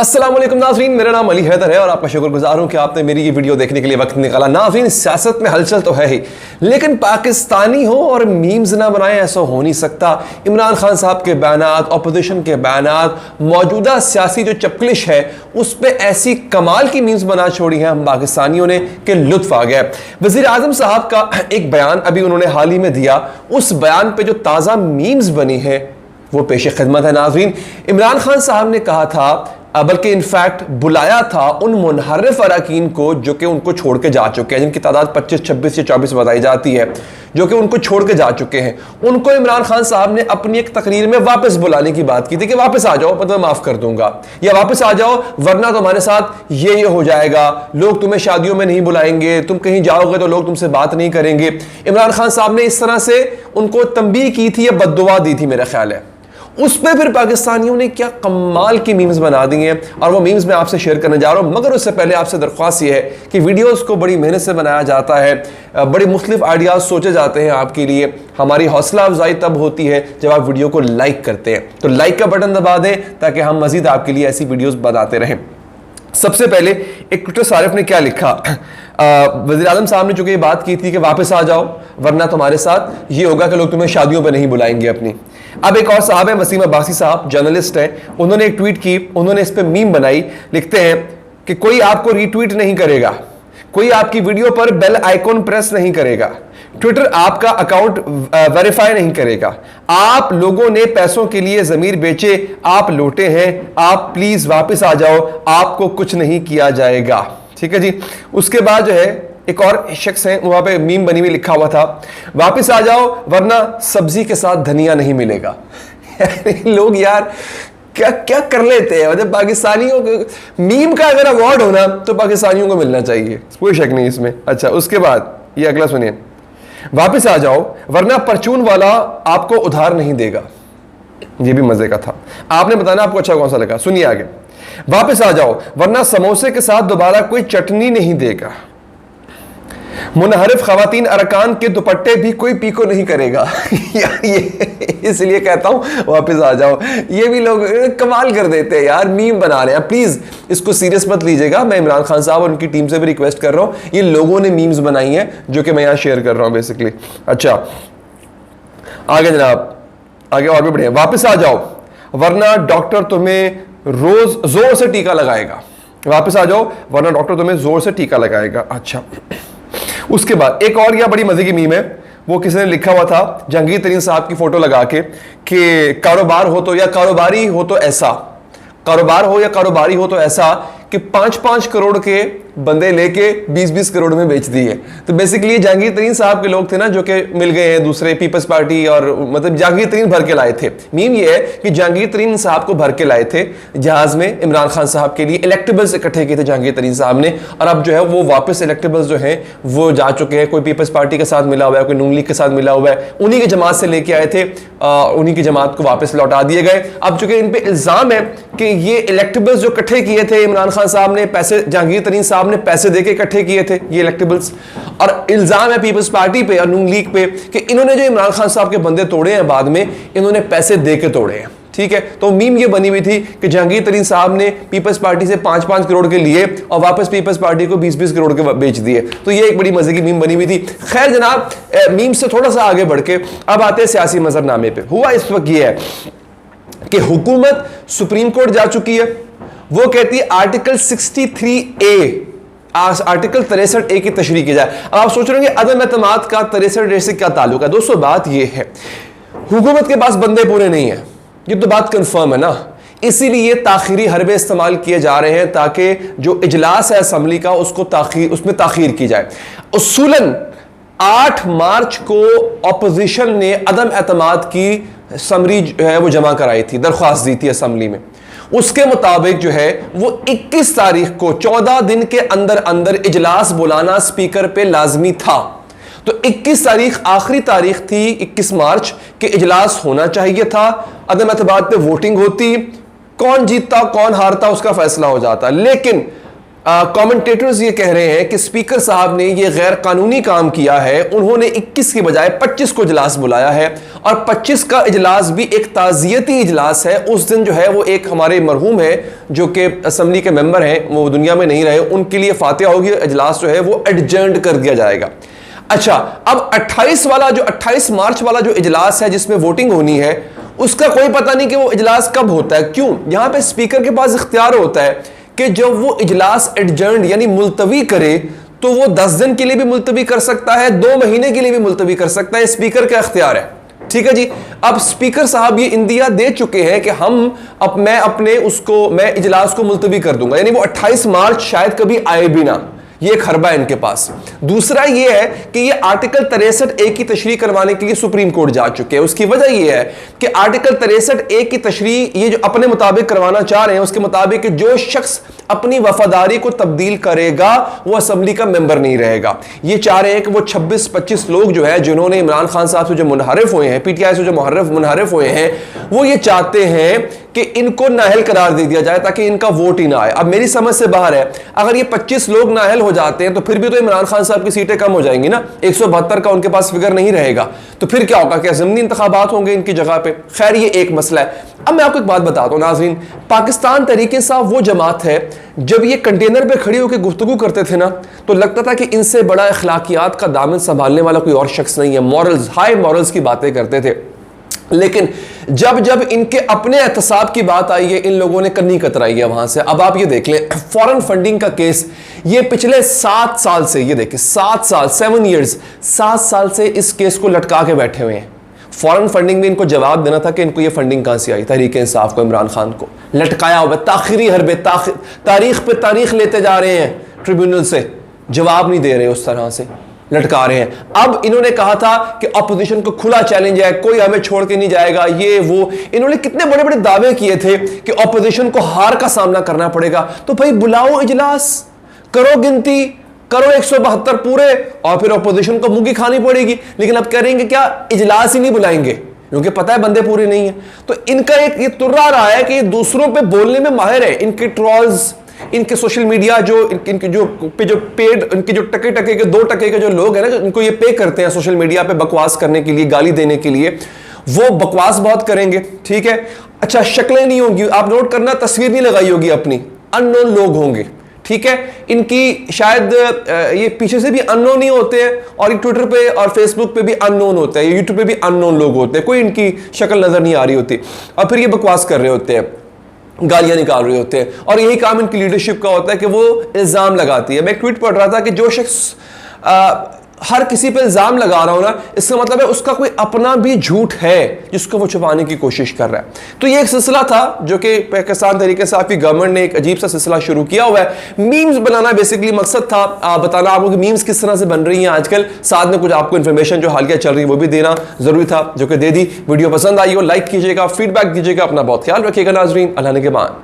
अस्सलाम वालेकुम नाज़रीन, मेरा नाम अली हैदर है और आपका शुक्रगुजार हूं कि आपने मेरी ये वीडियो देखने के लिए वक्त निकाला। नाज़रीन, सियासत में हलचल तो है ही, लेकिन पाकिस्तानी हो और मीम्स ना बनाए ऐसा हो नहीं सकता। इमरान खान साहब के बयानात, अपोजिशन के बयानात, मौजूदा सियासी जो चपकलिश है उस पर ऐसी कमाल की मीम्स बना छोड़ी हैं हम पाकिस्तानियों ने कि लुत्फ आ गया। वज़ीर आज़म साहब का एक बयान अभी उन्होंने हाल ही में दिया, उस बयान पर जो ताज़ा मीम्स बनी है वो पेश खिदमत है। नाज़रीन, इमरान खान साहब ने कहा था, बल्कि इनफैक्ट बुलाया था उन मुनहरिफ अरकान को जो कि उनको छोड़ के जा चुके हैं, जिनकी तादाद 25, 26 या 24 बताई जाती है, जो कि उनको छोड़ के जा चुके हैं। उनको इमरान खान साहब ने अपनी एक तकरीर में वापस बुलाने की बात की थी कि वापस आ जाओ, मतलब माफ कर दूंगा, या वापस आ जाओ वरना तुम्हारे साथ ये हो जाएगा, लोग तुम्हें शादियों में नहीं बुलाएंगे, तुम कहीं जाओगे तो लोग तुमसे बात नहीं करेंगे। इमरान खान साहब ने इस तरह से उनको तंबीह की थी या बद्दुआ दी थी मेरा ख्याल है। उस पर फिर पाकिस्तानियों ने क्या कमाल की मीम्स बना दी हैं और वो मीम्स मैं आपसे शेयर करने जा रहा हूं। मगर उससे पहले आपसे दरख्वास्त ये है कि वीडियोस को बड़ी मेहनत से बनाया जाता है, बड़े मुख्तलिफ आइडियाज सोचे जाते हैं आपके लिए। हमारी हौसला अफजाई तब होती है जब आप वीडियो को लाइक करते हैं, तो लाइक का बटन दबा दें ताकि हम मजीद आपके लिए ऐसी वीडियोस बनाते रहें। सबसे पहले एक ट्विटर सारिफ ने क्या लिखा, वज़ीर आज़म साहब ने चूंकि ये बात की थी कि वापस आ जाओ वरना तुम्हारे साथ ये होगा कि लोग तुम्हें शादियों पे नहीं बुलाएंगे अपनी। अब एक और साहब है, वसीम अब्बासी साहब, जर्नलिस्ट हैं, उन्होंने एक ट्वीट की, उन्होंने इस पे मीम बनाई। लिखते हैं कि कोई आपको रीट्वीट नहीं करेगा, कोई आपकी वीडियो पर बेल आइकॉन प्रेस नहीं करेगा, ट्विटर आपका अकाउंट वेरीफाई नहीं करेगा, आप लोगों ने पैसों के लिए जमीर बेचे, आप लौटे हैं, आप प्लीज वापस आ जाओ, आपको कुछ नहीं किया जाएगा। ठीक है जी। उसके बाद जो है एक और शख्स है, वहां पे मीम बनी हुई, लिखा हुआ था, वापस आ जाओ वरना सब्जी के साथ धनिया नहीं मिलेगा। लोग यार क्या क्या कर लेते हैं, मतलब पाकिस्तानियों को मीम का अगर अवार्ड होना तो पाकिस्तानियों को मिलना चाहिए, कोई शक नहीं इसमें। अच्छा, उसके बाद ये अगला सुनिए, वापस आ जाओ वरना परचून वाला आपको उधार नहीं देगा। ये भी मजे का था, आपने बताना आपको अच्छा कौन सा लगा। सुनिए आगे, वापस आ जाओ वरना समोसे के साथ दोबारा कोई चटनी नहीं देगा, मुनहरिफ खवातीन अरकान के दुपट्टे भी कोई पीको नहीं करेगा। ये इसलिए कहता हूं वापस आ जाओ। ये भी लोग कमाल कर देते हैं यार, मीम बना रहे हैं। प्लीज इसको सीरियस मत लीजिएगा, मैं इमरान खान साहब और उनकी टीम से भी रिक्वेस्ट कर रहा हूं, ये लोगों ने मीम्स बनाई हैं जो कि मैं यहां शेयर कर रहा हूं बेसिकली। अच्छा आगे जनाब, आगे और भी बढ़िया, वापस आ जाओ वरना डॉक्टर तुम्हें रोज जोर से टीका लगाएगा, वापस आ जाओ वरना डॉक्टर तुम्हें जोर से टीका लगाएगा। अच्छा, उसके बाद एक और यह बड़ी मजे की मीम है, वो किसी ने लिखा हुआ था जहांगीर तरीन साहब की फोटो लगा के कि कारोबार हो तो या कारोबारी हो तो ऐसा, कारोबार हो या कारोबारी हो तो ऐसा कि 5-5 करोड़ के बंदे लेके 20-20 करोड़ में बेच दिए। तो बेसिकली जहांगीर तरीन साहब के लोग थे ना जो कि मिल गए हैं दूसरे पीपल्स पार्टी, और मतलब जहांगीर तरीन भर के लाए थे। मीम ये है कि जहांगीर तरीन साहब को भर के लाए थे जहाज में, इमरान खान साहब के लिए इलेक्टेबल्स इकट्ठे किए थे जहांगीर तरीन साहब ने, और अब जो है वो वापस इलेक्टेबल्स जो है वो जा चुके हैं। कोई पीपल्स पार्टी के साथ मिला हुआ है, कोई नून लीग के साथ मिला हुआ है, उन्हीं की जमात से लेके आए थे, उन्हीं की जमात को वापस लौटा दिए गए। अब चूंकि इन पे इल्जाम है कि ये इलेक्टेबल्स जो इकट्ठे किए थे इमरान खान साहब ने, पैसे जहांगीर तरीन साहब ने पैसे देके इकट्ठे किए थे ये इलेक्टेबल्स, और इल्जाम है पीपल्स पार्टी पे और नून लीग पे कि इन्होंने जो इमरान खान साहब के बंदे तोड़े हैं बाद में इन्होंने पैसे देके तोड़े हैं। ठीक है, तो मीम ये बनी हुई थी कि जहांगीर तरीन साहब ने पीपल्स पार्टी से 5-5 करोड़ के लिए और वापस पीपल्स पार्टी को 20-20 करोड़ के बेच दिए। तो ये एक बड़ी मजे की मीम बनी हुई थी। खैर जनाब, मीम से थोड़ा सा आगे बढ़ के अब आते हैं सियासी मंजरनामे पे। हुआ इस वक्त ये है कि हुकूमत सुप्रीम कोर्ट जा चुकी है, वो कहती है आर्टिकल 63A, आर्टिकल 63A की तशरीह की जाए। अब आप सोच रहे हैं अदम एतमाद का 63A से क्या ताल्लुक है। दोस्तों बात यह है, हुकूमत के पास बंदे पूरे नहीं है, ये तो बात कंफर्म है ना, इसीलिए ताखीरी हरबे इस्तेमाल किए जा रहे हैं ताकि जो इजलास है असम्बली का उसमें ताखीर की जाए। उसूलन 8 मार्च को अपोजिशन ने अदम एतमाद की समरी जो है वो जमा कराई थी, दरख्वास्त दी थी असम्बली में। उसके मुताबिक जो है वो 21 तारीख को 14 दिन के अंदर अंदर इजलास बुलाना स्पीकर पे लाजमी था। तो 21 तारीख आखिरी तारीख थी, 21 मार्च के इजलास होना चाहिए था। अदम एतमाद पे वोटिंग होती, कौन जीतता कौन हारता उसका फैसला हो जाता, लेकिन कमेंटेटर्स ये कह रहे हैं कि स्पीकर साहब ने ये गैर कानूनी काम किया है। उन्होंने 21 की बजाय 25 को इजलास बुलाया है और 25 का इजलास भी एक ताज़ियती इजलास है। उस दिन जो है वो एक हमारे मरहूम है जो कि असम्बली के मेंबर हैं, वो दुनिया में नहीं रहे, उनके लिए फातिहा होगी, इजलास जो है वो एडजर्न्ड कर दिया जाएगा। अच्छा, अब 28 मार्च वाला जो इजलास है जिसमें वोटिंग होनी है, उसका कोई पता नहीं कि वो इजलास कब होता है। क्यों? यहां पे स्पीकर के पास इख्तियार होता है कि जब वो इजलास एडजर्न्ड यानी मुलतवी करे तो वो 10 दिन के लिए भी मुलतवी कर सकता है, 2 महीने के लिए भी मुलतवी कर सकता है। स्पीकर का इख्तियार है। ठीक है जी। अब स्पीकर साहब ये इंदिया दे चुके हैं कि मैं इजलास को मुलतवी कर दूंगा, यानी वो 28 मार्च शायद कभी आए भी ना। ये एक हरबा इनके पास। दूसरा ये है कि ये आर्टिकल 63A की तशरीह करवाने के लिए सुप्रीम कोर्ट जा चुके हैं। उसकी वजह ये है कि आर्टिकल 63A की तशरीह ये जो अपने मुताबिक करवाना चाह रहे हैं, उसके मुताबिक जो शख्स अपनी वफादारी को तब्दील करेगा वो असेंबली का मेंबर नहीं रहेगा। ये चाह रहे हैं कि वो 26-25 लोग जो है जिन्होंने इमरान खान साहब से जो मुनहरिफ हुए हैं, पीटीआई से जो मुनहरिफ हुए हैं, वो ये चाहते हैं कि इनको नाअहल करार दे दिया जाए ताकि इनका वोट ही ना आए। अब मेरी समझ से बाहर है, अगर ये 25 लोग नाअहल हो जाते हैं तो फिर भी तो इमरान खान साहब की सीटें कम हो जाएंगी ना, 172 का उनके पास फिगर नहीं रहेगा, तो फिर क्या होगा? क्या ज़मीनी इंतखाबात होंगे इनकी जगह पे? खैर, ये एक मसला है। अब मैं आपको एक बात बताता हूं नाज़रीन, पाकिस्तान तहरीक इंसाफ वो जमात है, जब ये कंटेनर पे खड़ी होकर गुफ्तगू करते थे ना, तो लगता था कि इनसे बड़ा अखलाकियात का दामन संभालने वाला कोई और शख्स नहीं है। मॉरल्स, हाई मॉरल्स की बातें करते थे। लेकिन जब जब इनके अपने एहतसाब की बात आई है, इन लोगों ने कन्नी कतराई है वहां से। अब आप ये देख लें, फॉरेन फंडिंग का केस, ये पिछले 7 साल से, ये देखिए 7 साल, 7 ईयर्स, 7 साल से इस केस को लटका के बैठे हुए हैं। फॉरेन फंडिंग में इनको जवाब देना था कि इनको ये फंडिंग कहां से आई, तहरीक इंसाफ को, इमरान खान को लटकाया हुआ, ताखिरी हरबे, तारीख पे तारीख लेते जा रहे हैं ट्रिब्यूनल से, जवाब नहीं दे रहे, उस तरह से लटका रहे हैं। अब इन्होंने कहा था कि अपोजिशन को खुला चैलेंज है, कोई हमें छोड़ के नहीं जाएगा, ये वो, इन्होंने कितने बड़े बड़े दावे किए थे कि अपोजिशन को हार का सामना करना पड़ेगा। तो भाई बुलाओ इजलास, करो गिनती, करो 172 पूरे, और फिर अपोजिशन को मुंह की खानी पड़ेगी। लेकिन अब करेंगे क्या? इजलास ही नहीं बुलाएंगे, क्योंकि पता है बंदे पूरे नहीं है। तो इनका एक ये तुर्रा रहा है कि ये दूसरों पे बोलने में माहिर है। इनके ट्रॉल्स, इनके सोशल मीडिया इनके जो पेड, इनके जो टके के 2 टके के जो लोग हैं ना, जो इनको ये पे करते हैं सोशल मीडिया पे बकवास करने के लिए, गाली देने के लिए, वो बकवास बहुत करेंगे। ठीक है। अच्छा, शक्लें नहीं होंगी, आप नोट करना, तस्वीर नहीं लगाई होगी अपनी, अननोन लोग होंगे। ठीक है। इनकी शायद ये पीछे से भी अननोन ही होते हैं, और ट्विटर पे और फेसबुक पे भी अननोन होते हैं, यूट्यूब पे भी अननोन लोग होते हैं, कोई इनकी शक्ल नजर नहीं आ रही होती, और फिर ये बकवास कर रहे होते हैं, गालियां निकाल रहे होते हैं। और यही काम इनकी लीडरशिप का होता है कि वो इल्जाम लगाती है। मैं एक ट्वीट पढ़ रहा था कि जो शख्स हर किसी पे इल्जाम लगा रहा हो ना, इसका मतलब है उसका कोई अपना भी झूठ है जिसको वो छुपाने की कोशिश कर रहा है। तो ये एक सिलसिला था जो कि पाकिस्तान तरीके से आपकी गवर्नमेंट ने एक अजीब सा सिलसिला शुरू किया हुआ है। मीम्स बनाना बेसिकली मकसद था, बताना आपको कि मीम्स किस तरह से बन रही हैं आजकल, साथ में कुछ आपको इन्फॉर्मेशन जो हालिया चल रही है वो भी देना जरूरी था, जो कि दे दी। वीडियो पसंद आई हो लाइक कीजिएगा, फीडबैक दीजिएगा, अपना बहुत ख्याल रखिएगा नाजरीन। अल्लाह ने के बाद।